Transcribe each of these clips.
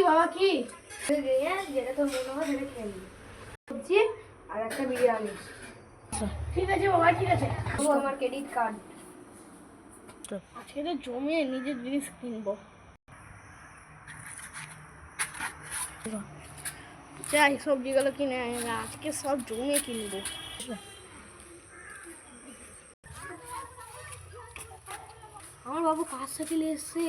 বাবা কি যেটা তো মনে হয় সেটা খেয়ে নিবি সবজি আর একটা বিরিয়ানি। ঠিক আছে বাবা ঠিক আছে। আমার ক্রেডিট কার্ড আজকে তো জমিয়ে নিজের জিনিস কিনবো। যাই সবজিগুলো কিনে আজকে সব জমিয়ে কিনবো। আমার বাবু কাজ সাইকেলে এসছে।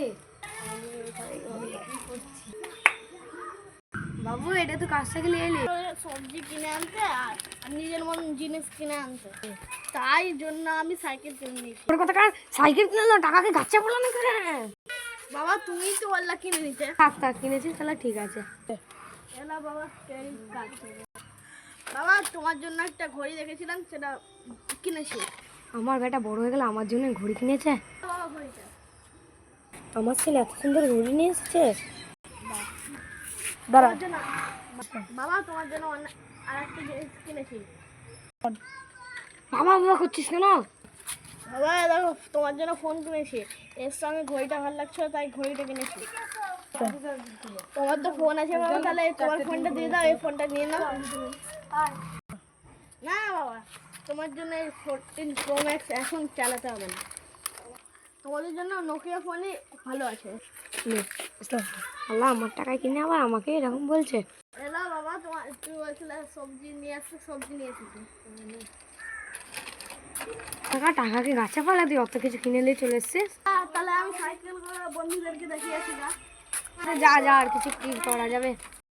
বাবু এটা তো কাজ সাইকেলে এলে সবজি কিনে আনতে আর নিজের মন জিনিস কিনে আনতে, তাই জন্য আমি সাইকেল কিনে নিয়েছি। সাইকেল কিনে টাকাকে গাছে বললাম করে। বাবা তুমি তো ওয়াল্লা কিনে নিতে। থাক কিনেছি তাহলে ঠিক আছে। এলা বাবা বাবা তোমার জন্য একটা ঘড়ি দেখেছিলাম সেটা কিনেছি। আমার বেটা বড় হয়ে গেলে আমার জন্য ঘড়ি কিনেছে। বাবা ঘড়িটা আমার ছেলে এত সুন্দর ঘড়ি নিয়ে এসেছে। বাবা তোমার জন্য আর একটা জিনিস কিনেছি। বাবা বাবা করছিস কেন? বাবা দেখো তোমার জন্য ফোন কিনেছি, এর সঙ্গে ঘড়িটা ভালো লাগছে তাই ঘড়িটা কিনেছি। তোমার তো ফোন আছে বাবা, তাহলে তোমার ফোনটা দিয়ে দাও, এই ফোনটা নিয়ে নাও। না বাবা তোমার জন্য 14 Pro Max এখন চালাতে হবে না, তোমাদের জন্য নোকিয়া ফোনই ভালো আছে। আল্লাহ আমার টাকায় কিনে আবার আমাকে এরকম বলছে। এলা বাবা তোমার তুমি বলছিলে সবজি নিয়ে আসছো, সবজি নিয়ে এসেছি। টাকাকে গাছে ফেলা দিয়ে অত কিছু কিনে নিয়ে চলে এসছিস। তাহলে আমি সাইকেল বন্ধুদেরকে দেখিয়েছি না। যা আর কিছু কি করা যাবে।